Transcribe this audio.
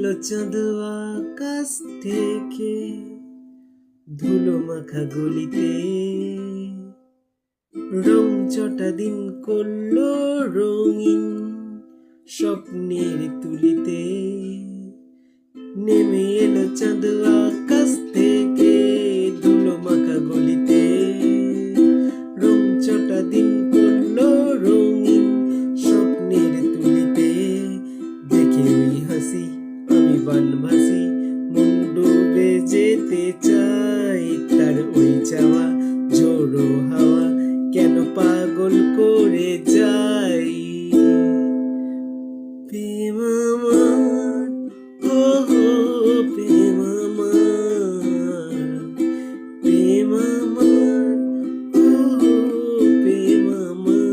এলো চাঁদ আকাশ থেকে ধুলো মাখা গলিতে, রং চটা দিন করলো রঙিন স্বপ্নের তুলিতে। নেমে এলো চাঁদ আকাশ থেকে ধুলো মাখা গলিতে, রং চটা দিন করলো রঙিন স্বপ্নের তুলিতে। দেখে ওই হাসি আমি বানভাসি, মন ডুবে যেতে চাই তার ওই চাওয়া ঝোড়ো হাওয়া কেন পাগল করে যাই। প্রেম আমার, ও প্রেম আমার, প্রেম আমার, ও প্রেম আমার।